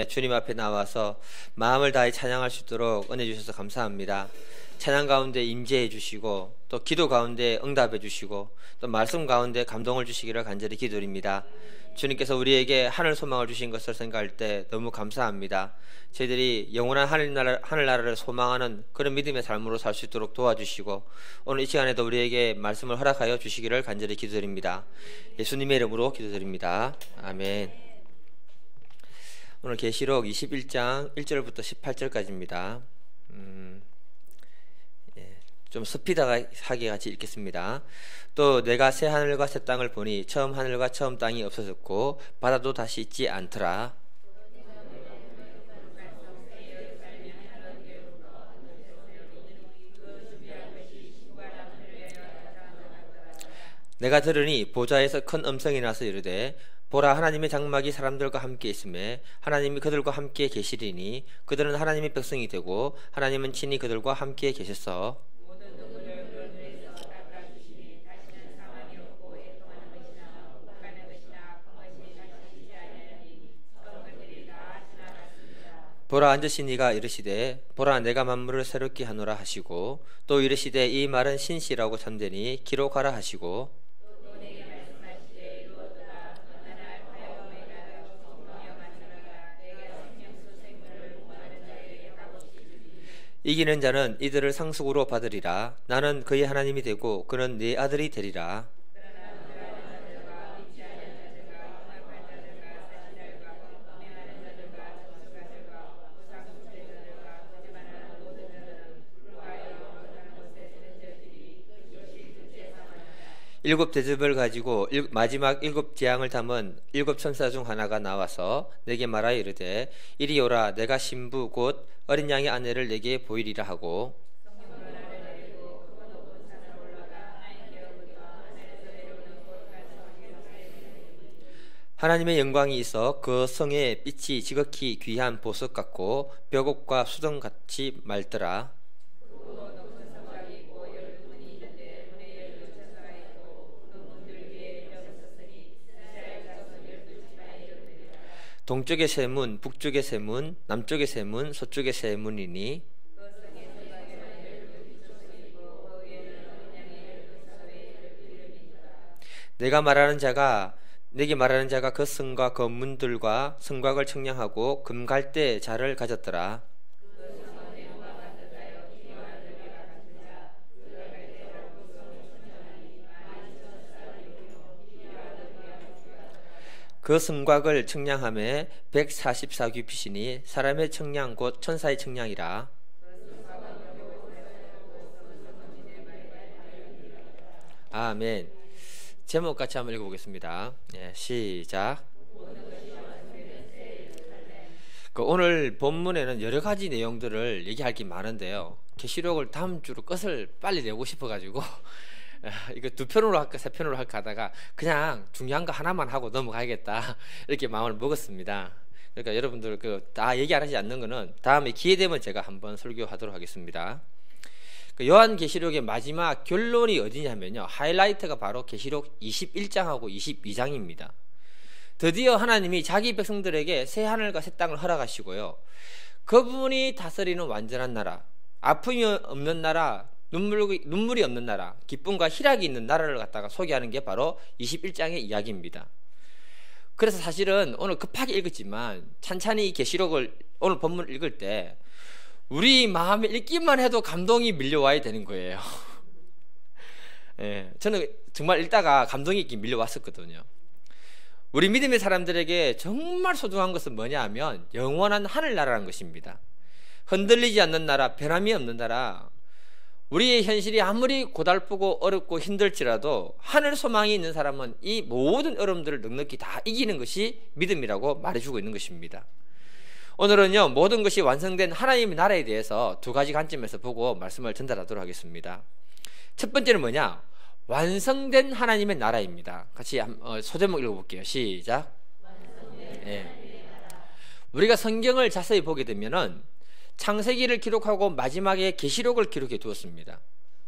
주님 앞에 나와서 마음을 다해 찬양할 수 있도록 은혜 주셔서 감사합니다. 찬양 가운데 임재해 주시고 또 기도 가운데 응답해 주시고 또 말씀 가운데 감동을 주시기를 간절히 기도드립니다. 주님께서 우리에게 하늘 소망을 주신 것을 생각할 때 너무 감사합니다. 저희들이 영원한 하늘나라를 소망하는 그런 믿음의 삶으로 살 수 있도록 도와주시고 오늘 이 시간에도 우리에게 말씀을 허락하여 주시기를 간절히 기도드립니다. 예수님의 이름으로 기도드립니다. 아멘. 오늘 계시록 21장 1절부터 18절까지입니다. 좀 스피드하게 같이 읽겠습니다. 또 내가 새 하늘과 새 땅을 보니 처음 하늘과 처음 땅이 없어졌고 바다도 다시 있지 않더라. 내가 들으니 보좌에서 큰 음성이 나서 이르되 보라, 하나님의 장막이 사람들과 함께 있음에 하나님이 그들과 함께 계시리니 그들은 하나님의 백성이 되고 하나님은 친히 그들과 함께 계셨어. 보라, 앉으신 이가 이르시되 보라, 내가 만물을 새롭게 하노라 하시고 또 이르시되 이 말은 신시라고 참되니 기록하라 하시고 이기는 자는 이들을 상속으로 받으리라. 나는 그의 하나님이 되고 그는 네 아들이 되리라. 일곱 대접을 가지고 마지막 일곱 재앙을 담은 일곱 천사 중 하나가 나와서 내게 말하여 이르되 이리 오라, 내가 신부 곧 어린 양의 아내를 내게 보이리라 하고 하나님의 영광이 있어 그 성의 빛이 지극히 귀한 보석 같고 벽옥과 수정같이 맑더라. 동쪽의 세 문, 북쪽의 세 문, 남쪽의 세 문, 서쪽의 세 문이니 내게 말하는 자가 그 성과 그 문들과 성곽을 청량하고 금갈대 자를 가졌더라. 그 성곽을 청량함에 144규빗이니 사람의 청량 곧 천사의 청량이라. 아멘. 제목 같이 한번 읽어보겠습니다. 시작. 오늘 본문에는 여러 가지 내용들을 얘기할 게 많은데요. 계시록을 다음 주로 끝을 빨리 내고 싶어가지고 이거 두 편으로 할까 세 편으로 할까 하다가 그냥 중요한 거 하나만 하고 넘어가야겠다 이렇게 마음을 먹었습니다. 그러니까 여러분들 다 얘기 안 하지 않는 거는 다음에 기회 되면 제가 한번 설교하도록 하겠습니다. 요한계시록의 마지막 결론이 어디냐면요, 하이라이트가 바로 계시록 21장하고 22장입니다. 드디어 하나님이 자기 백성들에게 새 하늘과 새 땅을 허락하시고요, 그분이 다스리는 완전한 나라, 아픔이 없는 나라, 눈물이 없는 나라, 기쁨과 희락이 있는 나라를 갖다가 소개하는 게 바로 21장의 이야기입니다. 그래서 사실은 오늘 급하게 읽었지만 찬찬히 이 계시록을 오늘 본문을 읽을 때 우리 마음에 읽기만 해도 감동이 밀려와야 되는 거예요. 저는 정말 읽다가 감동이 있게 밀려왔었거든요. 우리 믿음의 사람들에게 정말 소중한 것은 뭐냐 하면 영원한 하늘나라라는 것입니다. 흔들리지 않는 나라, 변함이 없는 나라. 우리의 현실이 아무리 고달프고 어렵고 힘들지라도 하늘 소망이 있는 사람은 이 모든 어려움들을 넉넉히 다 이기는 것이 믿음이라고 말해주고 있는 것입니다. 오늘은요, 모든 것이 완성된 하나님의 나라에 대해서 두 가지 관점에서 보고 말씀을 전달하도록 하겠습니다. 첫 번째는 뭐냐? 완성된 하나님의 나라입니다. 같이 소제목 읽어볼게요. 시작. 우리가 성경을 자세히 보게 되면은 창세기를 기록하고 마지막에 계시록을 기록해 두었습니다.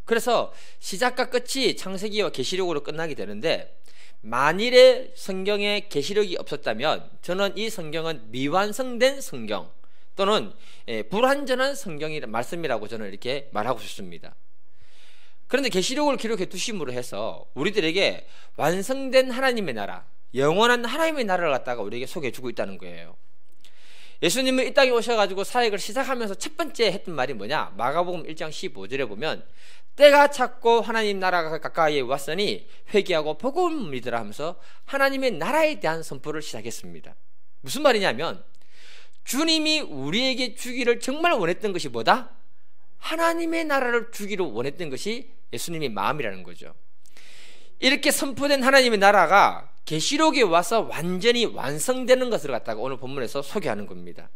그래서 시작과 끝이 창세기와 계시록으로 끝나게 되는데, 만일에 성경에 계시록이 없었다면 저는 이 성경은 미완성된 성경 또는 불완전한 성경이란 말씀이라고 저는 이렇게 말하고 싶습니다. 그런데 계시록을 기록해 두심으로 해서 우리들에게 완성된 하나님의 나라, 영원한 하나님의 나라를 갖다가 우리에게 소개해 주고 있다는 거예요. 예수님은 이 땅에 오셔가지고 사역을 시작하면서 첫 번째 했던 말이 뭐냐? 마가복음 1장 15절에 보면 때가 찼고 하나님 나라가 가까이에 왔으니 회개하고 복음을 믿으라 하면서 하나님의 나라에 대한 선포를 시작했습니다. 무슨 말이냐면 주님이 우리에게 주기를 정말 원했던 것이 뭐다? 하나님의 나라를 주기를 원했던 것이 예수님의 마음이라는 거죠. 이렇게 선포된 하나님의 나라가 계시록에 와서 완전히 완성되는 것을 갖다가 오늘 본문에서 소개하는 겁니다.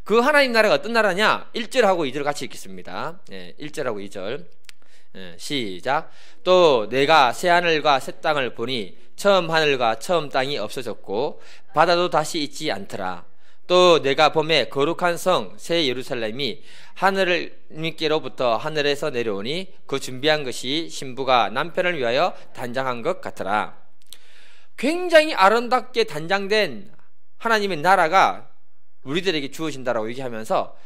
그 하나님 나라가 어떤 나라냐? 1절하고 2절 같이 읽겠습니다. 1절하고 2절 시작. 또 내가 새 하늘과 새 땅을 보니 처음 하늘과 처음 땅이 없어졌고 바다도 다시 있지 않더라. 또 내가 봄에 거룩한 성 새 예루살렘이 하늘님께로부터 하늘에서 내려오니 그 준비한 것이 신부가 남편을 위하여 단장한 것 같더라. 굉장히 아름답게 단장된 하나님의 나라가 우리들에게 주어진다라고 얘기하면서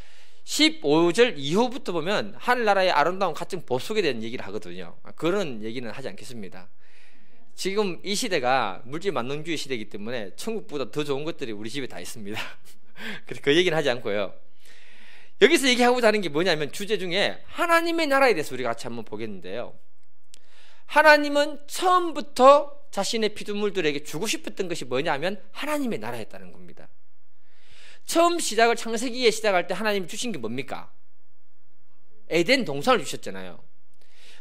15절 이후부터 보면 하늘나라의 아름다운 가정 보속에 대한 얘기를 하거든요. 그런 얘기는 하지 않겠습니다. 지금 이 시대가 물질 만능주의 시대이기 때문에 천국보다 더 좋은 것들이 우리 집에 다 있습니다. 그래서 그 얘기는 하지 않고요. 여기서 얘기하고자 하는 게 뭐냐면 주제 중에 하나님의 나라에 대해서 우리가 같이 한번 보겠는데요. 하나님은 처음부터 자신의 피조물들에게 주고 싶었던 것이 뭐냐면 하나님의 나라였다는 겁니다. 처음 시작을 창세기에 시작할 때 하나님이 주신 게 뭡니까? 에덴 동산을 주셨잖아요.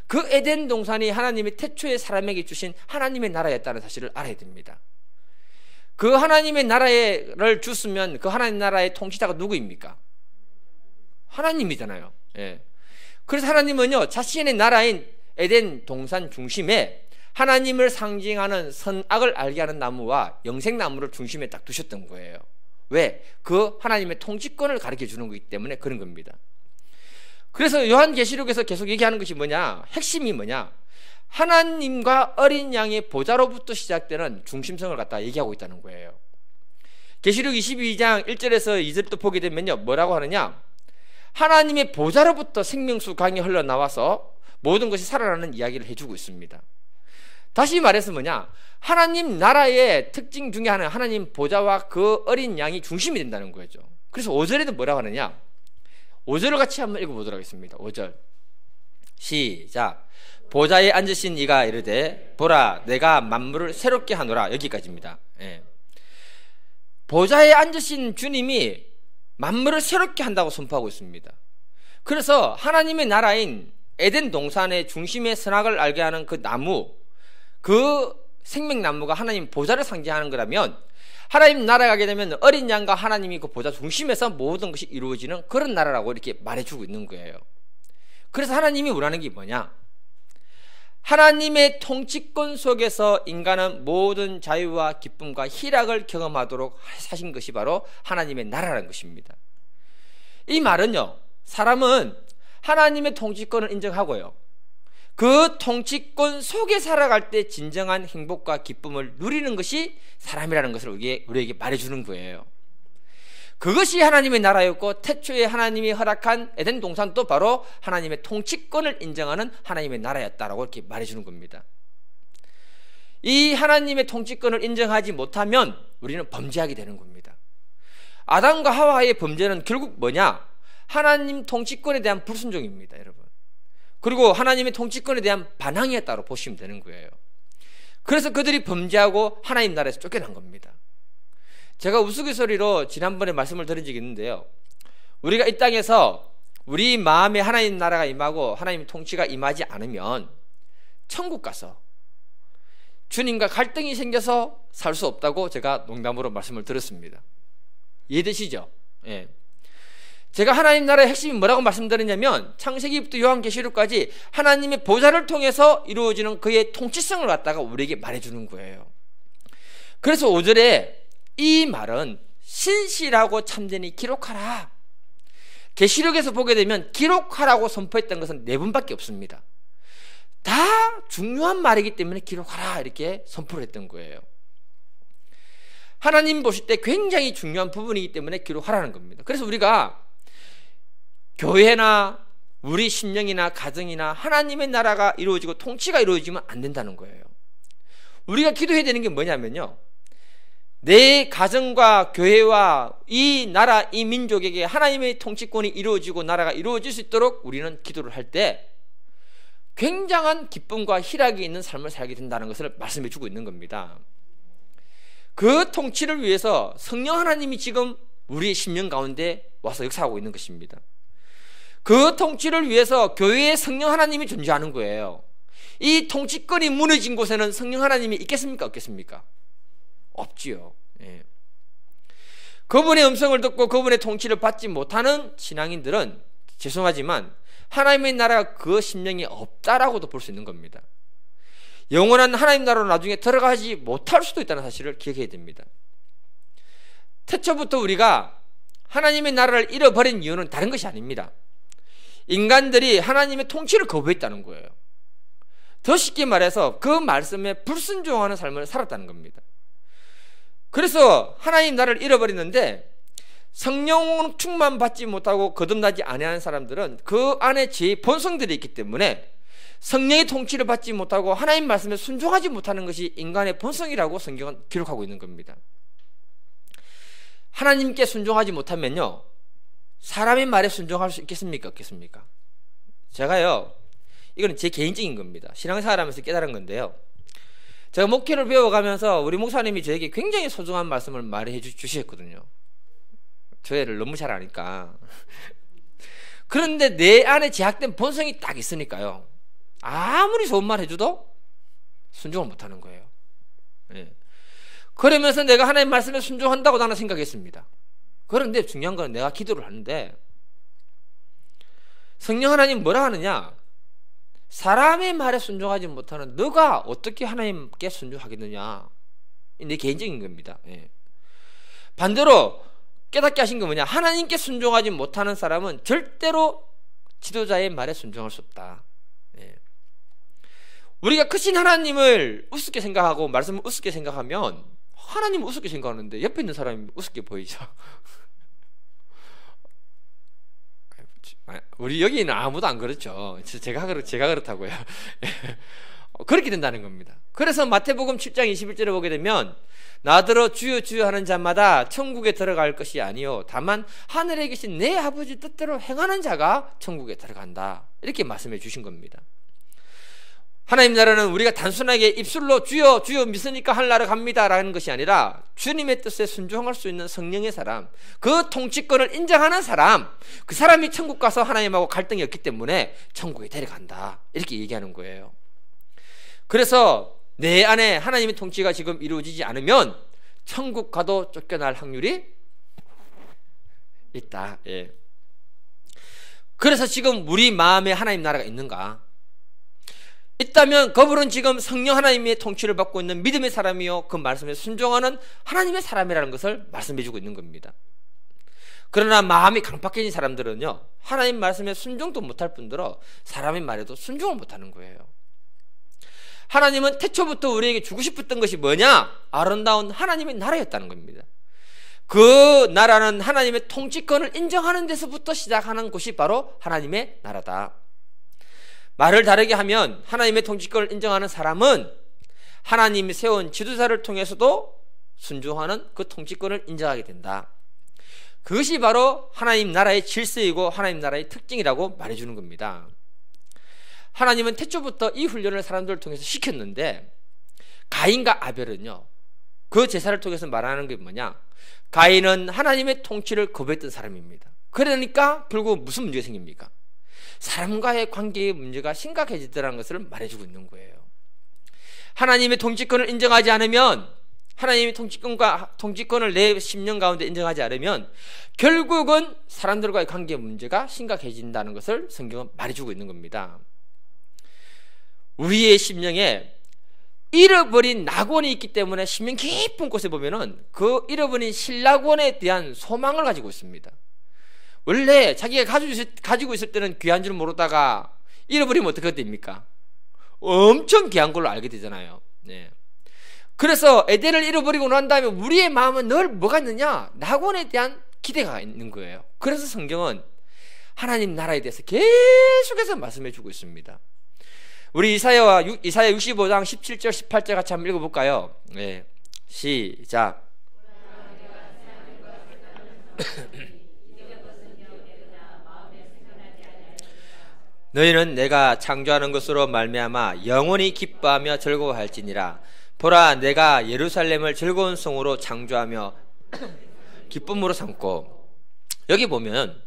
그 에덴 동산이 하나님이 태초에 사람에게 주신 하나님의 나라였다는 사실을 알아야 됩니다. 그 하나님의 나라를 줬으면 그 하나님 나라의 통치자가 누구입니까? 하나님이잖아요. 예. 그래서 하나님은요 자신의 나라인 에덴 동산 중심에 하나님을 상징하는 선악을 알게 하는 나무와 영생나무를 중심에 딱 두셨던 거예요. 왜? 그 하나님의 통치권을 가르쳐 주는 거기 때문에 그런 겁니다. 그래서 요한계시록에서 계속 얘기하는 것이 뭐냐? 핵심이 뭐냐? 하나님과 어린 양의 보좌로부터 시작되는 중심성을 갖다 얘기하고 있다는 거예요. 계시록 22장 1절에서 2절 또 보게 되면요 뭐라고 하느냐? 하나님의 보좌로부터 생명수 강이 흘러나와서 모든 것이 살아나는 이야기를 해주고 있습니다. 다시 말해서 뭐냐? 하나님 나라의 특징 중에 하나는 하나님 보좌와 그 어린 양이 중심이 된다는 거죠. 그래서 5절에도 뭐라고 하느냐? 5절을 같이 한번 읽어보도록 하겠습니다. 5절 시작. 보좌에 앉으신 이가 이르되 보라 내가 만물을 새롭게 하노라. 여기까지입니다. 예. 보좌에 앉으신 주님이 만물을 새롭게 한다고 선포하고 있습니다. 그래서 하나님의 나라인 에덴 동산의 중심에 선악을 알게 하는 그 나무, 그 생명나무가 하나님 보좌를 상징하는 거라면 하나님 나라에 가게 되면 어린 양과 하나님이 그 보좌 중심에서 모든 것이 이루어지는 그런 나라라고 이렇게 말해주고 있는 거예요. 그래서 하나님이 원하는 게 뭐냐? 하나님의 통치권 속에서 인간은 모든 자유와 기쁨과 희락을 경험하도록 하신 것이 바로 하나님의 나라라는 것입니다. 이 말은요 사람은 하나님의 통치권을 인정하고요 그 통치권 속에 살아갈 때 진정한 행복과 기쁨을 누리는 것이 사람이라는 것을 우리에게 말해주는 거예요. 그것이 하나님의 나라였고 태초에 하나님이 허락한 에덴 동산도 바로 하나님의 통치권을 인정하는 하나님의 나라였다라고 이렇게 말해주는 겁니다. 이 하나님의 통치권을 인정하지 못하면 우리는 범죄하게 되는 겁니다. 아담과 하와의 범죄는 결국 뭐냐? 하나님 통치권에 대한 불순종입니다, 여러분. 그리고 하나님의 통치권에 대한 반항이었다고 보시면 되는 거예요. 그래서 그들이 범죄하고 하나님 나라에서 쫓겨난 겁니다. 제가 우스갯소리로 지난번에 말씀을 드린 적이 있는데요 우리가 이 땅에서 우리 마음에 하나님 나라가 임하고 하나님 통치가 임하지 않으면 천국 가서 주님과 갈등이 생겨서 살 수 없다고 제가 농담으로 말씀을 드렸습니다. 이해되시죠? 예. 제가 하나님 나라의 핵심이 뭐라고 말씀드렸냐면 창세기부터 요한계시록까지 하나님의 보좌를 통해서 이루어지는 그의 통치성을 갖다가 우리에게 말해주는 거예요. 그래서 5절에 이 말은 신실하고 참되니 기록하라. 계시록에서 보게 되면 기록하라고 선포했던 것은 4번밖에 없습니다. 다 중요한 말이기 때문에 기록하라 이렇게 선포를 했던 거예요. 하나님 보실 때 굉장히 중요한 부분이기 때문에 기록하라는 겁니다. 그래서 우리가 교회나 우리 심령이나 가정이나 하나님의 나라가 이루어지고 통치가 이루어지면 안 된다는 거예요. 우리가 기도해야 되는 게 뭐냐면요, 내 가정과 교회와 이 나라, 이 민족에게 하나님의 통치권이 이루어지고 나라가 이루어질 수 있도록 우리는 기도를 할 때 굉장한 기쁨과 희락이 있는 삶을 살게 된다는 것을 말씀해 주고 있는 겁니다. 그 통치를 위해서 성령 하나님이 지금 우리의 심령 가운데 와서 역사하고 있는 것입니다. 그 통치를 위해서 교회에 성령 하나님이 존재하는 거예요. 이 통치권이 무너진 곳에는 성령 하나님이 있겠습니까? 없겠습니까? 없지요. 예. 그분의 음성을 듣고 그분의 통치를 받지 못하는 신앙인들은 죄송하지만 하나님의 나라가 그 심령이 없다라고도 볼 수 있는 겁니다. 영원한 하나님 나라로 나중에 들어가지 못할 수도 있다는 사실을 기억해야 됩니다. 태초부터 우리가 하나님의 나라를 잃어버린 이유는 다른 것이 아닙니다. 인간들이 하나님의 통치를 거부했다는 거예요. 더 쉽게 말해서 그 말씀에 불순종하는 삶을 살았다는 겁니다. 그래서 하나님 나라를 잃어버리는데 성령 충만 받지 못하고 거듭나지 아니하는 사람들은 그 안에 제 본성들이 있기 때문에 성령의 통치를 받지 못하고 하나님 말씀에 순종하지 못하는 것이 인간의 본성이라고 성경은 기록하고 있는 겁니다. 하나님께 순종하지 못하면요, 사람의 말에 순종할 수 있겠습니까? 없겠습니까? 제가요, 이거는 제 개인적인 겁니다. 신앙생활하면서 깨달은 건데요, 제가 목회를 배워가면서 우리 목사님이 저에게 굉장히 소중한 말씀을 말해 주셨거든요. 저애를 너무 잘 아니까. 그런데 내 안에 제약된 본성이 딱 있으니까요, 아무리 좋은 말 해줘도 순종을 못하는 거예요. 예. 그러면서 내가 하나님 말씀에 순종한다고 나는 생각했습니다. 그런데 중요한 건 내가 기도를 하는데 성령 하나님 뭐라 하느냐, 사람의 말에 순종하지 못하는 너가 어떻게 하나님께 순종하겠느냐, 내 개인적인 겁니다. 예. 반대로 깨닫게 하신 건 뭐냐, 하나님께 순종하지 못하는 사람은 절대로 지도자의 말에 순종할 수 없다. 예. 우리가 크신 하나님을 우습게 생각하고 말씀을 우습게 생각하면 하나님을 우습게 생각하는데 옆에 있는 사람이 우습게 보이죠. 우리 여기는 아무도 안 그렇죠. 제가 그렇다고요. 그렇게 된다는 겁니다. 그래서 마태복음 7장 21절에 보게 되면 나더러 주여 주여 하는 자마다 천국에 들어갈 것이 아니요 다만 하늘에 계신 내 아버지 뜻대로 행하는 자가 천국에 들어간다, 이렇게 말씀해 주신 겁니다. 하나님 나라는 우리가 단순하게 입술로 주여 주여 믿으니까 하늘나라 갑니다 라는 것이 아니라 주님의 뜻에 순종할 수 있는 성령의 사람, 그 통치권을 인정하는 사람, 그 사람이 천국 가서 하나님하고 갈등이 없기 때문에 천국에 데려간다, 이렇게 얘기하는 거예요. 그래서 내 안에 하나님의 통치가 지금 이루어지지 않으면 천국 가도 쫓겨날 확률이 있다. 예. 그래서 지금 우리 마음에 하나님 나라가 있는가? 있다면 그분은 지금 성령 하나님의 통치를 받고 있는 믿음의 사람이요 그 말씀에 순종하는 하나님의 사람이라는 것을 말씀해 주고 있는 겁니다. 그러나 마음이 강팍해진 사람들은요, 하나님 말씀에 순종도 못할 뿐더러 사람의 말에도 순종을 못하는 거예요. 하나님은 태초부터 우리에게 주고 싶었던 것이 뭐냐? 아름다운 하나님의 나라였다는 겁니다. 그 나라는 하나님의 통치권을 인정하는 데서부터 시작하는 곳이 바로 하나님의 나라다. 말을 다르게 하면 하나님의 통치권을 인정하는 사람은 하나님이 세운 지도자를 통해서도 순종하는 그 통치권을 인정하게 된다. 그것이 바로 하나님 나라의 질서이고 하나님 나라의 특징이라고 말해주는 겁니다. 하나님은 태초부터 이 훈련을 사람들을 통해서 시켰는데 가인과 아벨은요, 그 제사를 통해서 말하는 게 뭐냐, 가인은 하나님의 통치를 거부했던 사람입니다. 그러니까 결국 무슨 문제가 생깁니까? 사람과의 관계의 문제가 심각해지더라는 것을 말해주고 있는 거예요. 하나님의 통치권을 인정하지 않으면, 하나님의 통치권을 내 심령 가운데 인정하지 않으면 결국은 사람들과의 관계의 문제가 심각해진다는 것을 성경은 말해주고 있는 겁니다. 우리의 심령에 잃어버린 낙원이 있기 때문에 심령 깊은 곳에 보면은 그 잃어버린 신낙원에 대한 소망을 가지고 있습니다. 원래 자기가 가지고 있을 때는 귀한 줄 모르다가 잃어버리면 어떻게 됩니까? 엄청 귀한 걸로 알게 되잖아요. 네. 그래서 에덴을 잃어버리고 난 다음에 우리의 마음은 늘 뭐가 있느냐? 낙원에 대한 기대가 있는 거예요. 그래서 성경은 하나님 나라에 대해서 계속해서 말씀해 주고 있습니다. 우리 이사야 65장 17절 18절 같이 한번 읽어볼까요? 네. 시작. 너희는 내가 창조하는 것으로 말미암아 영원히 기뻐하며 즐거워할지니라. 보라, 내가 예루살렘을 즐거운 성으로 창조하며 기쁨으로 삼고. 여기 보면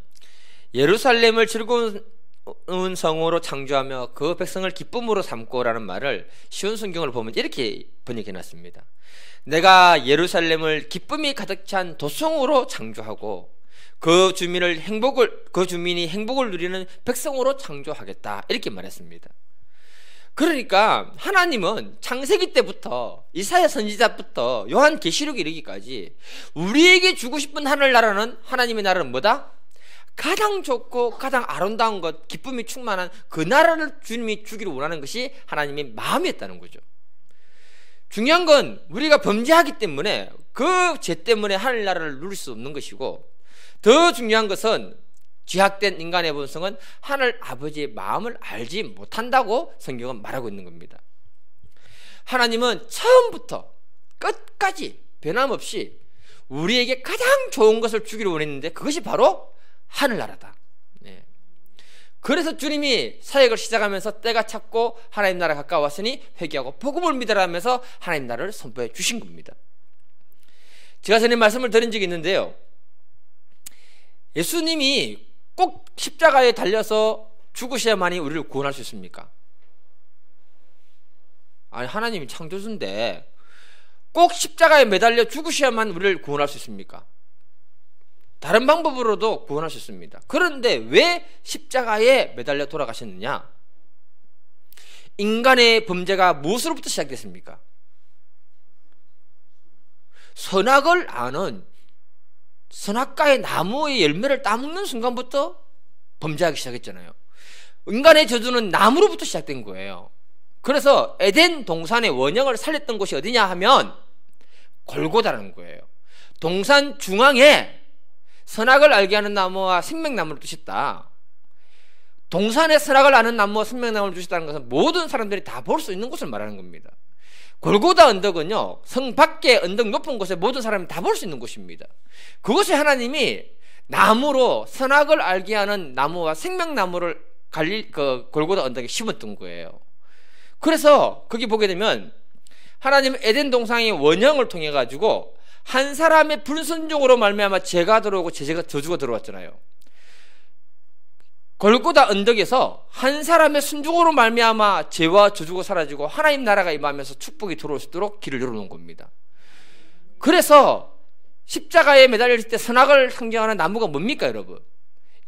예루살렘을 즐거운 성으로 창조하며 그 백성을 기쁨으로 삼고라는 말을 쉬운 성경을 보면 이렇게 번역해 놨습니다. 내가 예루살렘을 기쁨이 가득 찬 도성으로 창조하고 그 주민이 행복을 누리는 백성으로 창조하겠다, 이렇게 말했습니다. 그러니까 하나님은 창세기 때부터 이사야 선지자부터 요한계시록에 이르기까지 우리에게 주고 싶은 하늘나라는, 하나님의 나라는 뭐다? 가장 좋고 가장 아름다운 것, 기쁨이 충만한 그 나라를 주님이 주기를 원하는 것이 하나님의 마음이었다는 거죠. 중요한 건 우리가 범죄하기 때문에 그 죄 때문에 하늘나라를 누릴 수 없는 것이고, 더 중요한 것은 죄악된 인간의 본성은 하늘 아버지의 마음을 알지 못한다고 성경은 말하고 있는 겁니다. 하나님은 처음부터 끝까지 변함없이 우리에게 가장 좋은 것을 주기를 원했는데 그것이 바로 하늘나라다. 네. 그래서 주님이 사역을 시작하면서 때가 찼고 하나님 나라 가까웠으니 회개하고 복음을 믿으라 하면서 하나님 나라를 선포해 주신 겁니다. 제가 전에 말씀을 드린 적이 있는데요, 예수님이 꼭 십자가에 달려서 죽으셔야만이 우리를 구원할 수 있습니까? 아니, 하나님이 창조주인데 꼭 십자가에 매달려 죽으셔야만 우리를 구원할 수 있습니까? 다른 방법으로도 구원할 수 있습니다. 그런데 왜 십자가에 매달려 돌아가셨느냐? 인간의 범죄가 무엇으로부터 시작됐습니까? 선악을 아는, 선악과의 나무의 열매를 따먹는 순간부터 범죄하기 시작했잖아요. 인간의 저주는 나무로부터 시작된 거예요. 그래서 에덴 동산의 원형을 살렸던 곳이 어디냐 하면 골고다라는 거예요. 동산 중앙에 선악을 알게 하는 나무와 생명나무를 두셨다. 동산에 선악을 아는 나무와 생명나무를 두셨다는 것은 모든 사람들이 다 볼 수 있는 곳을 말하는 겁니다. 골고다 언덕은요, 성 밖에 언덕 높은 곳에 모든 사람이 다 볼 수 있는 곳입니다. 그곳에 하나님이 나무로 선악을 알게 하는 나무와 생명나무를 골고다 언덕에 심었던 거예요. 그래서 거기 보게 되면 하나님 에덴 동산의 원형을 통해 가지고 한 사람의 불순종으로 말미암아 죄가 들어오고 저주가 들어왔잖아요. 골고다 언덕에서 한 사람의 순종으로 말미암아 죄와 저주가 사라지고 하나님 나라가 임하면서 축복이 들어올 수 있도록 길을 열어놓은 겁니다. 그래서 십자가에 매달릴 때 선악을 상징하는 나무가 뭡니까, 여러분?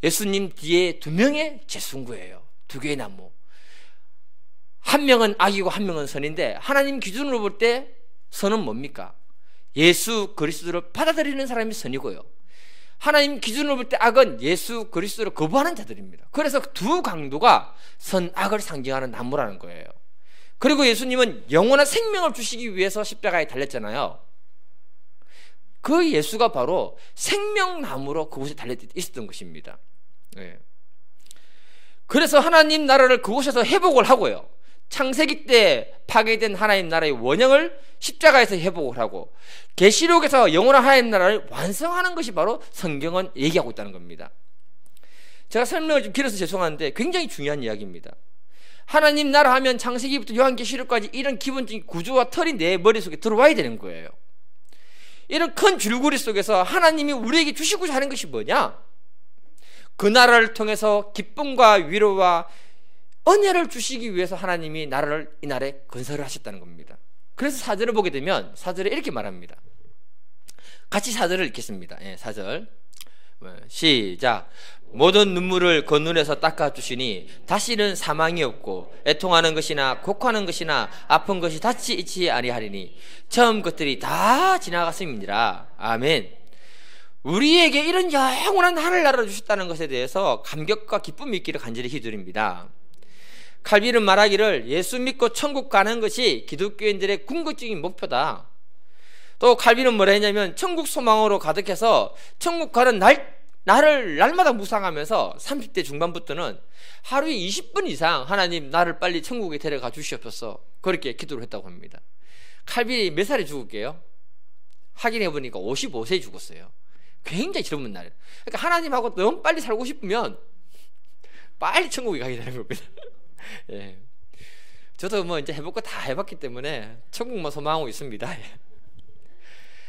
예수님 뒤에 두 명의 제순구예요. 두 개의 나무. 한 명은 악이고 한 명은 선인데, 하나님 기준으로 볼 때 선은 뭡니까? 예수 그리스도를 받아들이는 사람이 선이고요, 하나님 기준으로 볼 때 악은 예수 그리스도를 거부하는 자들입니다. 그래서 두 강도가 선악을 상징하는 나무라는 거예요. 그리고 예수님은 영원한 생명을 주시기 위해서 십자가에 달렸잖아요. 그 예수가 바로 생명나무로 그곳에 달려 있었던 것입니다. 네. 그래서 하나님 나라를 그곳에서 회복을 하고요, 창세기 때 파괴된 하나님 나라의 원형을 십자가에서 회복을 하고 계시록에서 영원한 하나님 나라를 완성하는 것이 바로 성경은 얘기하고 있다는 겁니다. 제가 설명을 좀 길어서 죄송한데 굉장히 중요한 이야기입니다. 하나님 나라 하면 창세기부터 요한계시록까지 이런 기본적인 구조와 틀이 내 머릿속에 들어와야 되는 거예요. 이런 큰 줄거리 속에서 하나님이 우리에게 주시고자 하는 것이 뭐냐? 그 나라를 통해서 기쁨과 위로와 은혜를 주시기 위해서 하나님이 나라를 이 나라에 건설을 하셨다는 겁니다. 그래서 4절을 보게 되면 4절에 이렇게 말합니다. 같이 4절을 읽겠습니다. 4절 시작. 모든 눈물을 그 눈에서 닦아주시니 다시는 사망이 없고 애통하는 것이나 곡하는 것이나 아픈 것이 다시 있지 아니하리니 처음 것들이 다 지나갔음이니라. 아멘. 우리에게 이런 영원한 하늘나라를 주셨다는 것에 대해서 감격과 기쁨이 있기를 간절히 기도드립니다. 칼빈은 말하기를 예수 믿고 천국 가는 것이 기독교인들의 궁극적인 목표다. 또 칼빈은 뭐라 했냐면 천국 소망으로 가득해서 천국 가는 나를 날마다 묵상하면서 30대 중반부터는 하루에 20분 이상 하나님 나를 빨리 천국에 데려가 주시옵소서 그렇게 기도를 했다고 합니다. 칼빈이 몇 살에 죽을게요? 확인해 보니까 55세에 죽었어요. 굉장히 젊은 날이에요. 그러니까 하나님하고 너무 빨리 살고 싶으면 빨리 천국에 가게 되는 겁니다. 예. 저도 뭐 이제 해볼 거 다 해봤기 때문에 천국만 소망하고 있습니다. 예.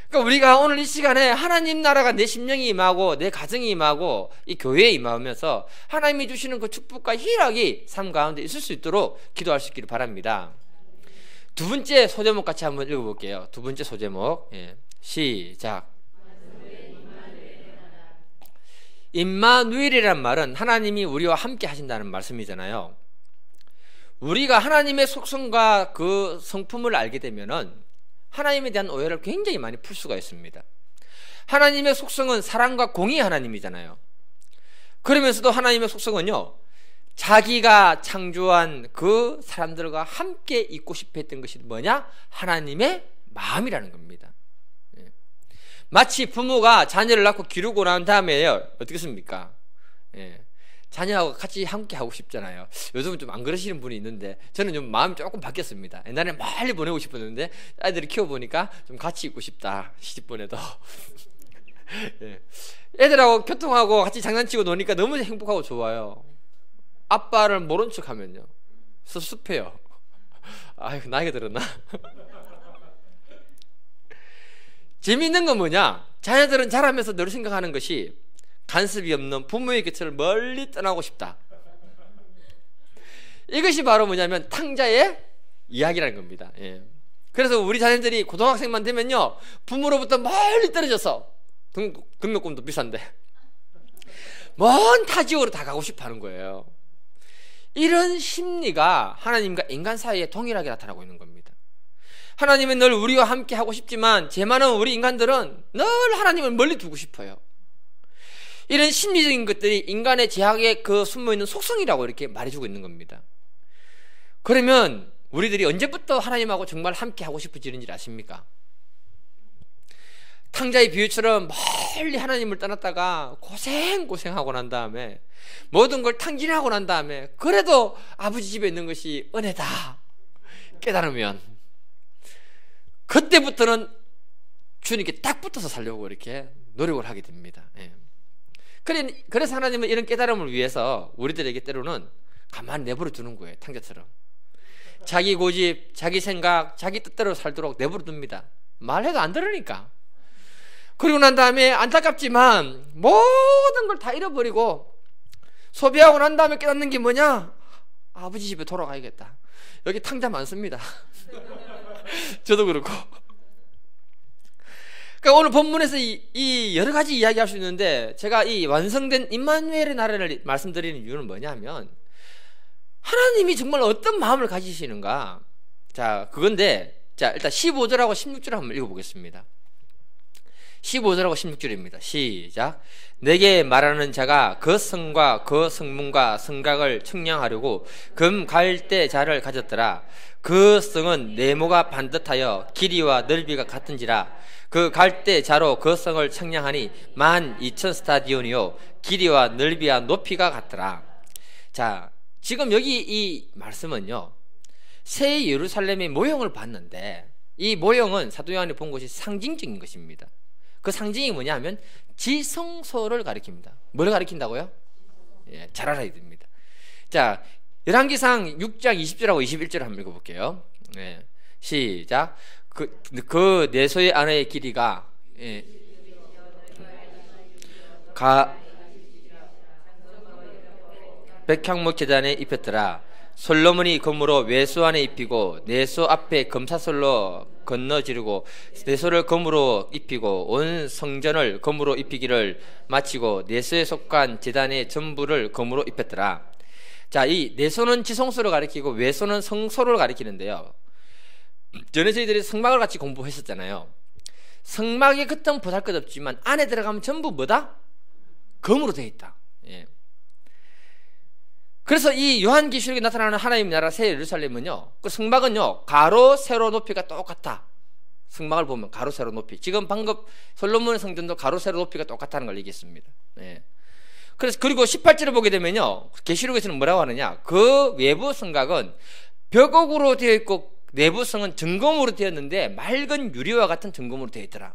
그러니까 우리가 오늘 이 시간에 하나님 나라가 내 심령이 임하고 내 가정이 임하고 이 교회에 임하면서 하나님이 주시는 그 축복과 희락이 삶 가운데 있을 수 있도록 기도할 수 있기를 바랍니다. 두 번째 소제목 같이 한번 읽어볼게요. 두 번째 소제목. 예. 시작. 임마누엘이란 말은 하나님이 우리와 함께 하신다는 말씀이잖아요. 우리가 하나님의 속성과 그 성품을 알게 되면은 하나님에 대한 오해를 굉장히 많이 풀 수가 있습니다. 하나님의 속성은 사랑과 공의의 하나님이잖아요. 그러면서도 하나님의 속성은요, 자기가 창조한 그 사람들과 함께 있고 싶어 했던 것이 뭐냐? 하나님의 마음이라는 겁니다. 마치 부모가 자녀를 낳고 기르고 난 다음에요, 어떻겠습니까? 자녀하고 같이 함께 하고 싶잖아요. 요즘은 좀 안 그러시는 분이 있는데 저는 좀 마음이 조금 바뀌었습니다. 옛날에 빨리 보내고 싶었는데 아이들을 키워보니까 좀 같이 있고 싶다. 시집보내도 애들하고 교통하고 같이 장난치고 노니까 너무 행복하고 좋아요. 아빠를 모른 척하면요 섭섭해요. 아유, 나이가 들었나? 재미있는 건 뭐냐? 자녀들은 자라면서 늘 생각하는 것이 간섭이 없는 부모의 곁을 멀리 떠나고 싶다. 이것이 바로 뭐냐면 탕자의 이야기라는 겁니다. 예. 그래서 우리 자녀들이 고등학생만 되면요 부모로부터 멀리 떨어져서 등록금도 비싼데 먼 타 지역으로 다 가고 싶어 하는 거예요. 이런 심리가 하나님과 인간 사이에 동일하게 나타나고 있는 겁니다. 하나님은 늘 우리와 함께 하고 싶지만 제 많은 우리 인간들은 늘 하나님을 멀리 두고 싶어요. 이런 심리적인 것들이 인간의 제약에 그 숨어있는 속성이라고 이렇게 말해주고 있는 겁니다. 그러면 우리들이 언제부터 하나님하고 정말 함께 하고 싶어지는지 아십니까? 탕자의 비유처럼 멀리 하나님을 떠났다가 고생하고 난 다음에 모든 걸 탕진하고 난 다음에 그래도 아버지 집에 있는 것이 은혜다 깨달으면 그때부터는 주님께 딱 붙어서 살려고 이렇게 노력을 하게 됩니다. 그래서 하나님은 이런 깨달음을 위해서 우리들에게 때로는 가만히 내버려 두는 거예요. 탕자처럼 자기 고집, 자기 생각, 자기 뜻대로 살도록 내버려 둡니다. 말해도 안 들으니까. 그리고 난 다음에 안타깝지만 모든 걸 다 잃어버리고 소비하고 난 다음에 깨닫는 게 뭐냐? 아버지 집에 돌아가야겠다. 여기 탕자 많습니다. 저도 그렇고. 그러니까 오늘 본문에서 이 여러 가지 이야기할 수 있는데 제가 이 완성된 임마누엘의 나라를 말씀드리는 이유는 뭐냐면 하나님이 정말 어떤 마음을 가지시는가. 자, 그건데 자, 일단 15절하고 16절 한번 읽어보겠습니다. 15절하고 16절입니다. 시작. 내게 말하는 자가 그 성과 그 성문과 성곽을 측량하려고 금 갈대자를 가졌더라. 그 성은 네모가 반듯하여 길이와 넓이가 같은지라. 그 갈대자로 그 성을 측량하니 12,000스타디온이요 길이와 넓이와 높이가 같더라. 자, 지금 여기 이 말씀은요 새 예루살렘의 모형을 봤는데 이 모형은 사도 요한이 본 것이 상징적인 것입니다. 그 상징이 뭐냐면 지성소를 가리킵니다. 뭘 가리킨다고요? 예, 잘 알아야 됩니다. 자, 열왕기상 6장 20절하고 21절 한번 읽어볼게요. 예, 시작. 그 내소의 아내의 길이가 백향목 제단에 입혔더라. 솔로몬이 금으로 외소 안에 입히고 내소 앞에 금사슬로 건너지르고 내소를 금으로 입히고 온 성전을 금으로 입히기를 마치고 내소에 속한 제단의 전부를 금으로 입혔더라. 자, 이 내소는 지성소를 가리키고 외소는 성소를 가리키는데요. 전에 저희들이 성막을 같이 공부했었잖아요. 성막의 겉은 보잘것없지만 안에 들어가면 전부 뭐다? 금으로 되어 있다. 예. 그래서 이 요한계시록에 나타나는 하나님 나라 새 예루살렘은요, 그 성막은요 가로 세로 높이가 똑같아. 성막을 보면 가로 세로 높이, 지금 방금 솔로몬 성전도 가로 세로 높이가 똑같다는 걸 얘기했습니다. 네. 그래서 그리고 18절을 보게 되면요, 계시록에서는 뭐라고 하느냐, 그 외부 성곽은 벽옥으로 되어 있고 내부 성은 증금으로 되었는데 맑은 유리와 같은 증금으로 되어 있더라.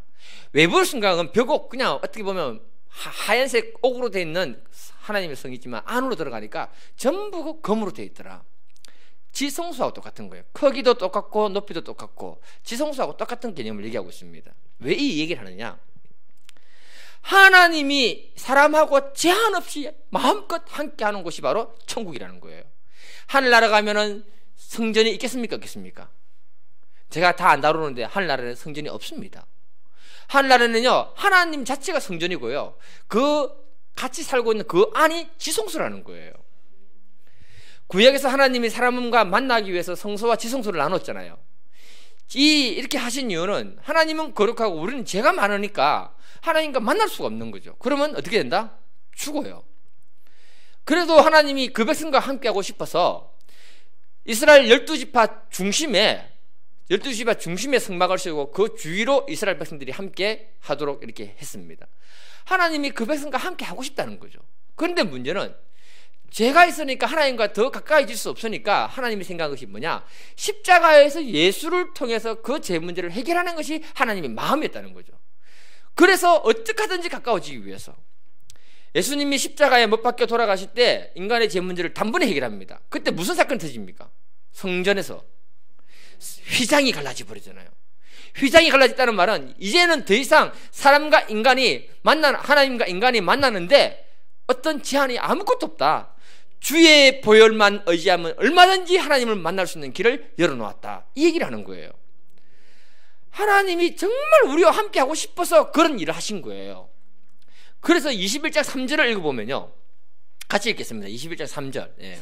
외부 성곽은 벽옥, 그냥 어떻게 보면 하얀색 옥으로 되어 있는 하나님의 성이지만 안으로 들어가니까 전부 금으로 되어 있더라. 지성소하고 똑같은 거예요. 크기도 똑같고 높이도 똑같고 지성소하고 똑같은 개념을 얘기하고 있습니다. 왜 이 얘기를 하느냐, 하나님이 사람하고 제한 없이 마음껏 함께하는 곳이 바로 천국이라는 거예요. 하늘나라 가면은 성전이 있겠습니까? 없겠습니까? 제가 다 안 다루는데 하늘나라에는 성전이 없습니다. 하늘나라는요 하나님 자체가 성전이고요, 그 같이 살고 있는 그 안이 지성소라는 거예요. 구약에서 하나님이 사람과 만나기 위해서 성소와 지성소를 나눴잖아요. 이렇게 하신 이유는 하나님은 거룩하고 우리는 죄가 많으니까 하나님과 만날 수가 없는 거죠. 그러면 어떻게 된다? 죽어요. 그래도 하나님이 그 백성과 함께하고 싶어서 이스라엘 12지파 중심에 성막을 세우고 그 주위로 이스라엘 백성들이 함께 하도록 이렇게 했습니다. 하나님이 그 백성과 함께 하고 싶다는 거죠. 그런데 문제는 죄가 있으니까 하나님과 더 가까이질 수 없으니까 하나님이 생각한 것이 뭐냐, 십자가에서 예수를 통해서 그 죄 문제를 해결하는 것이 하나님의 마음이었다는 거죠. 그래서 어떻게 하든지 가까워지기 위해서 예수님이 십자가에 못 박혀 돌아가실 때 인간의 죄 문제를 단번에 해결합니다. 그때 무슨 사건이 터집니까? 성전에서 휘장이 갈라져 버리잖아요. 휘장이 갈라졌다는 말은 이제는 더 이상 사람과 인간이 하나님과 인간이 만나는데 어떤 제한이 아무것도 없다. 주의 보혈만 의지하면 얼마든지 하나님을 만날 수 있는 길을 열어놓았다, 이 얘기를 하는 거예요. 하나님이 정말 우리와 함께 하고 싶어서 그런 일을 하신 거예요. 그래서 21장 3절을 읽어보면요, 같이 읽겠습니다. 21장 3절. 예.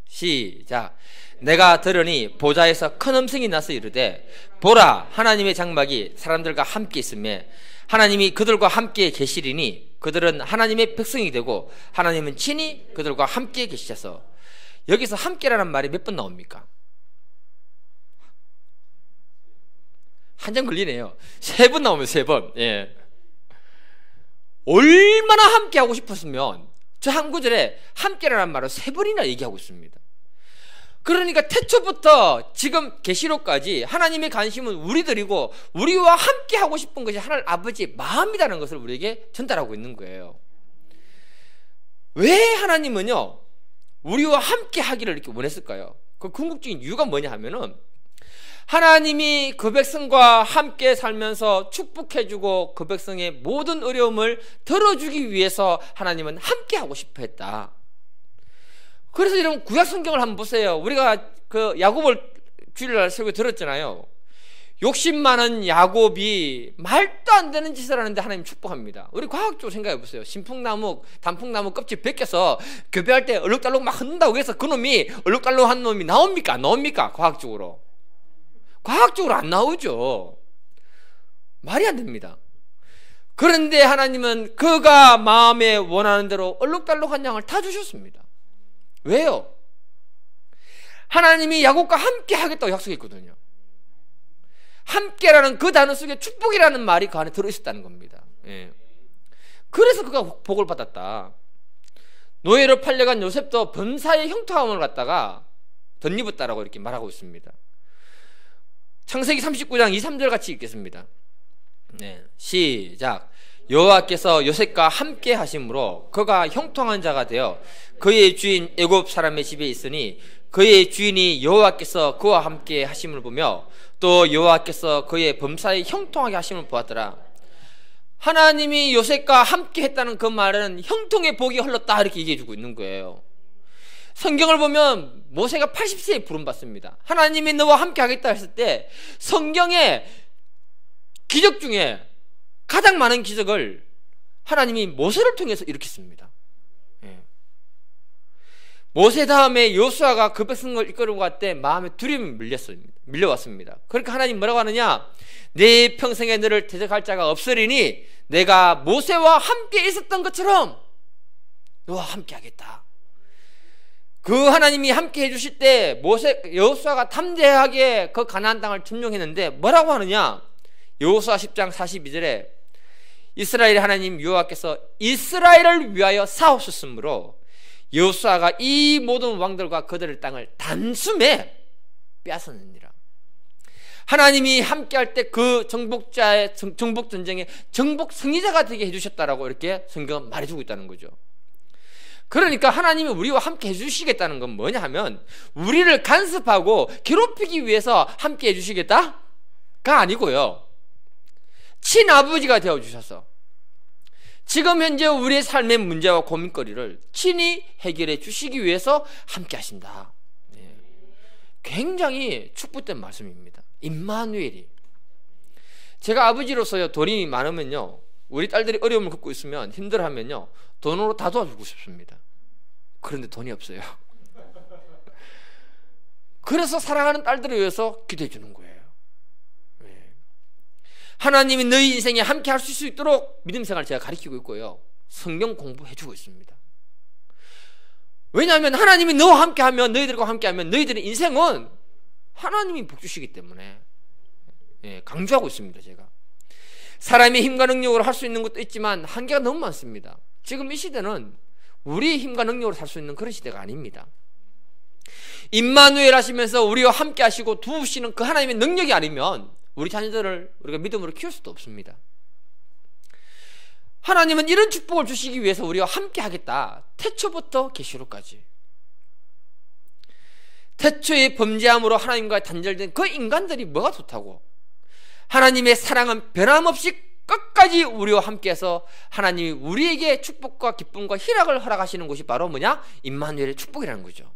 시작. 내가 들으니 보좌에서 큰 음성이 나서 이르되 보라, 하나님의 장막이 사람들과 함께 있으며 하나님이 그들과 함께 계시리니 그들은 하나님의 백성이 되고 하나님은 친히 그들과 함께 계시셔서. 여기서 함께라는 말이 몇 번 나옵니까? 한 장 걸리네요. 3번 나오면 3번. 예. 얼마나 함께 하고 싶었으면 저 한 구절에 함께라는 말을 3번이나 얘기하고 있습니다. 그러니까 태초부터 지금 계시록까지 하나님의 관심은 우리들이고 우리와 함께 하고 싶은 것이 하나님 아버지의 마음이라는 것을 우리에게 전달하고 있는 거예요. 왜 하나님은요 우리와 함께 하기를 이렇게 원했을까요? 그 궁극적인 이유가 뭐냐 하면은, 하나님이 그 백성과 함께 살면서 축복해주고 그 백성의 모든 어려움을 덜어주기 위해서 하나님은 함께 하고 싶어 했다. 그래서 여러분 구약 성경을 한번 보세요. 우리가 그 야곱을 주일날 설교 들었잖아요. 욕심 많은 야곱이 말도 안 되는 짓을 하는데 하나님 축복합니다. 우리 과학적으로 생각해 보세요. 단풍나무 껍질 벗겨서 교배할 때 얼룩달룩 막 흔든다고 해서 그 놈이 얼룩달룩한 놈이 나옵니까? 안 나옵니까? 과학적으로 안 나오죠. 말이 안 됩니다. 그런데 하나님은 그가 마음에 원하는 대로 얼룩달룩한 양을 다 주셨습니다. 왜요? 하나님이 야곱과 함께 하겠다고 약속했거든요. 함께라는 그 단어 속에 축복이라는 말이 그 안에 들어있었다는 겁니다. 예. 그래서 그가 복을 받았다. 노예로 팔려간 요셉도 범사의 형통함을 갖다가 덧입었다라고 이렇게 말하고 있습니다. 창세기 39장 2, 3절 같이 읽겠습니다. 네, 시작. 여호와께서 요셉과 함께 하심으로 그가 형통한 자가 되어 그의 주인 애굽 사람의 집에 있으니 그의 주인이 여호와께서 그와 함께 하심을 보며 또 여호와께서 그의 범사에 형통하게 하심을 보았더라. 하나님이 요셉과 함께 했다는 그 말은 형통의 복이 흘렀다 이렇게 얘기해 주고 있는 거예요. 성경을 보면 모세가 80세에 부름받습니다. 하나님이 너와 함께 하겠다 했을 때 성경의 기적 중에 가장 많은 기적을 하나님이 모세를 통해서 일으켰습니다. 예. 모세 다음에 여호수아가 그 백성을 이끌고 갈 때 마음에 두려움이 밀려왔습니다. 그러니까 하나님 뭐라고 하느냐, 내 평생에 너를 대적할 자가 없으리니 내가 모세와 함께 있었던 것처럼 너와 함께 하겠다. 그 하나님이 함께 해주실 때 여호수아가 담대하게 그 가나안 땅을 점령했는데 뭐라고 하느냐? 여호수아 10장 42절에 이스라엘 하나님 여호와께서 이스라엘을 위하여 싸우셨으므로 여호수아가 이 모든 왕들과 그들의 땅을 단숨에 빼앗았느니라. 하나님이 함께할 때 그 정복자의 정복 전쟁의 정복 승리자가 되게 해주셨다라고 이렇게 성경은 말해주고 있다는 거죠. 그러니까 하나님이 우리와 함께 해주시겠다는 건 뭐냐 하면 우리를 간섭하고 괴롭히기 위해서 함께 해주시겠다가 아니고요, 친아버지가 되어주셔서 지금 현재 우리의 삶의 문제와 고민거리를 친히 해결해 주시기 위해서 함께 하신다. 굉장히 축복된 말씀입니다. 임마누엘이. 제가 아버지로서요, 돈이 많으면요, 우리 딸들이 어려움을 겪고 있으면 힘들어하면요, 돈으로 다 도와주고 싶습니다. 그런데 돈이 없어요. 그래서 사랑하는 딸들을 위해서 기도해 주는 거예요. 하나님이 너희 인생에 함께 할 수 있도록 믿음 생활을 제가 가르치고 있고요, 성경 공부해 주고 있습니다. 왜냐하면 하나님이 너와 함께하면, 너희들과 함께하면 너희들의 인생은 하나님이 복 주시기 때문에 강조하고 있습니다. 제가 사람의 힘과 능력으로 할 수 있는 것도 있지만 한계가 너무 많습니다. 지금 이 시대는 우리의 힘과 능력으로 살 수 있는 그런 시대가 아닙니다. 임마누엘 하시면서 우리와 함께 하시고 도우시는 그 하나님의 능력이 아니면 우리 자녀들을 우리가 믿음으로 키울 수도 없습니다. 하나님은 이런 축복을 주시기 위해서 우리와 함께 하겠다. 태초부터 계시록까지. 태초의 범죄함으로 하나님과 단절된 그 인간들이 뭐가 좋다고? 하나님의 사랑은 변함없이 끝까지 우리와 함께해서 하나님이 우리에게 축복과 기쁨과 희락을 허락하시는 곳이 바로 뭐냐? 임마누엘의 축복이라는 거죠.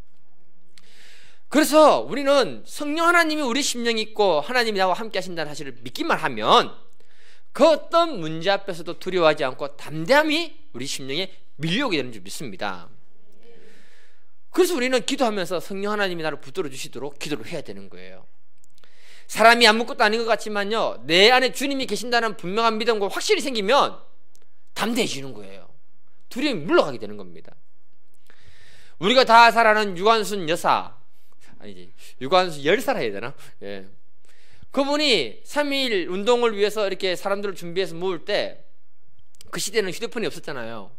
그래서 우리는 성령 하나님이 우리 심령이 있고 하나님이 나와 함께 하신다는 사실을 믿기만 하면 그 어떤 문제 앞에서도 두려워하지 않고 담대함이 우리 심령에 밀려오게 되는 줄 믿습니다. 그래서 우리는 기도하면서 성령 하나님이 나를 붙들어 주시도록 기도를 해야 되는 거예요. 사람이 아무것도 아닌 것 같지만요, 내 안에 주님이 계신다는 분명한 믿음과 확실히 생기면 담대해지는 거예요. 두려움이 물러가게 되는 겁니다. 우리가 다 잘 아는 유관순 여사, 아니지, 유관순 열사라 해야 되나? 예. 그분이 3.1 운동을 위해서 이렇게 사람들을 준비해서 모을 때 그 시대는 휴대폰이 없었잖아요.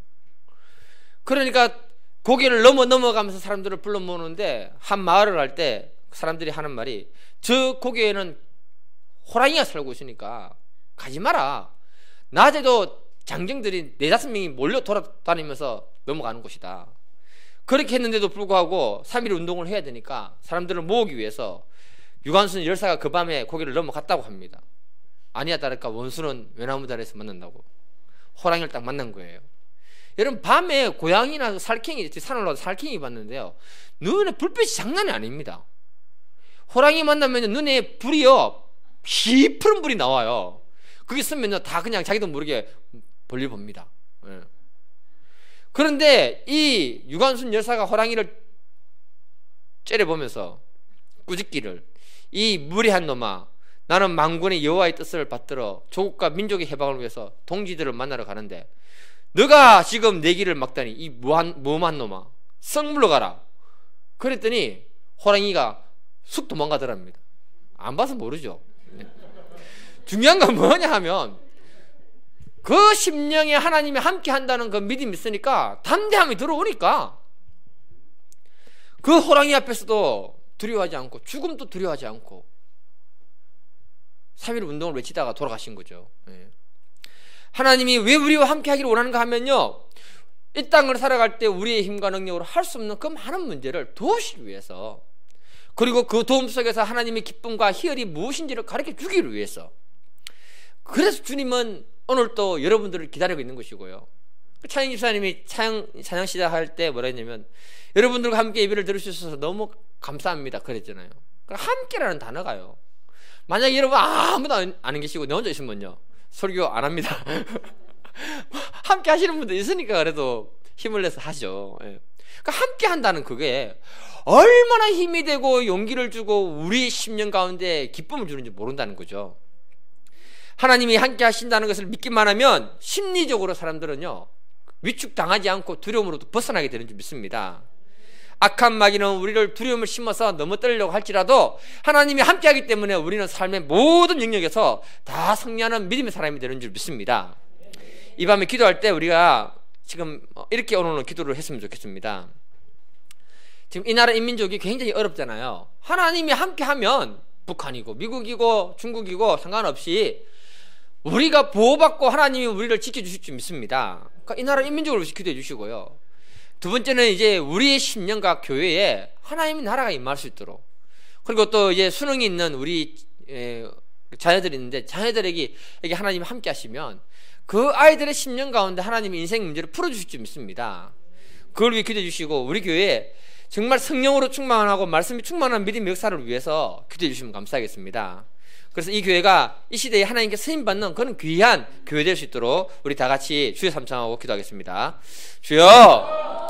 그러니까 고개를 넘어가면서 사람들을 불러 모으는데 한 마을을 갈 때 사람들이 하는 말이, 저 고개에는 호랑이가 살고 있으니까 가지 마라. 낮에도 장정들이 4-5명이 몰려 돌아다니면서 넘어가는 곳이다. 그렇게 했는데도 불구하고 3.1 운동을 해야 되니까 사람들을 모으기 위해서 유관순 열사가 그 밤에 고개를 넘어갔다고 합니다. 아니야 다를까 원수는 외나무다리에서 만난다고. 호랑이를 딱 만난 거예요. 여러분, 밤에 고양이나 살쾡이, 산을 올라서 살쾡이 봤는데요, 눈에 불빛이 장난이 아닙니다. 호랑이 만나면 눈에 불이요, 푸른 불이 나와요. 그게 쓰면 다 그냥 자기도 모르게 볼일 봅니다. 예. 그런데 이 유관순 열사가 호랑이를 째려보면서 꾸짖기를, 이 무례한 놈아, 나는 만군의 여호와의 뜻을 받들어 조국과 민족의 해방을 위해서 동지들을 만나러 가는데 너가 지금 내 길을 막다니 이 무엄한 놈아, 썩 물러가라. 그랬더니 호랑이가 쑥 도망가더랍니다. 안 봐서 모르죠. 중요한 건 뭐냐 하면 그 심령에 하나님이 함께 한다는 그 믿음이 있으니까 담대함이 들어오니까 그 호랑이 앞에서도 두려워하지 않고 죽음도 두려워하지 않고 3.1 운동을 외치다가 돌아가신 거죠. 하나님이 왜 우리와 함께 하기를 원하는가 하면요, 이 땅을 살아갈 때 우리의 힘과 능력으로 할 수 없는 그 많은 문제를 도우시기 위해서, 그리고 그 도움 속에서 하나님의 기쁨과 희열이 무엇인지를 가르쳐 주기를 위해서. 그래서 주님은 오늘도 여러분들을 기다리고 있는 것이고요. 차영 집사님이 찬양 시작할 때 뭐라 했냐면, 여러분들과 함께 예배를 들을 수 있어서 너무 감사합니다 그랬잖아요. 함께라는 단어가요, 만약에 여러분 아무도 안 계시고 내 혼자 있으면요, 설교 안 합니다. 함께 하시는 분도 있으니까 그래도 힘을 내서 하죠. 그러니까 함께 한다는 그게 얼마나 힘이 되고 용기를 주고 우리 심령 가운데 기쁨을 주는지 모른다는 거죠. 하나님이 함께 하신다는 것을 믿기만 하면 심리적으로 사람들은요, 위축당하지 않고 두려움으로도 벗어나게 되는 줄 믿습니다. 악한 마귀는 우리를 두려움을 심어서 넘어뜨리려고 할지라도 하나님이 함께하기 때문에 우리는 삶의 모든 영역에서 다 승리하는 믿음의 사람이 되는 줄 믿습니다. 이 밤에 기도할 때 우리가 지금 이렇게 오늘 기도를 했으면 좋겠습니다. 지금 이 나라 인민족이 굉장히 어렵잖아요. 하나님이 함께하면 북한이고 미국이고 중국이고 상관없이 우리가 보호받고 하나님이 우리를 지켜주실 줄 믿습니다. 그러니까 이 나라 인민족을 위해서 기도해 주시고요. 두 번째는 이제 우리의 심령과 교회에 하나님의 나라가 임할 수 있도록, 그리고 또 이제 수능이 있는 우리 자녀들이 있는데 자녀들에게 하나님이 함께 하시면 그 아이들의 심령 가운데 하나님의 인생 문제를 풀어주실 줄 믿습니다. 그걸 위해 기도해 주시고 우리 교회에 정말 성령으로 충만하고 말씀이 충만한 믿음의 역사를 위해서 기도해 주시면 감사하겠습니다. 그래서 이 교회가 이 시대에 하나님께 쓰임받는 그런 귀한 교회 될 수 있도록 우리 다 같이 주여 삼창하고 기도하겠습니다. 주여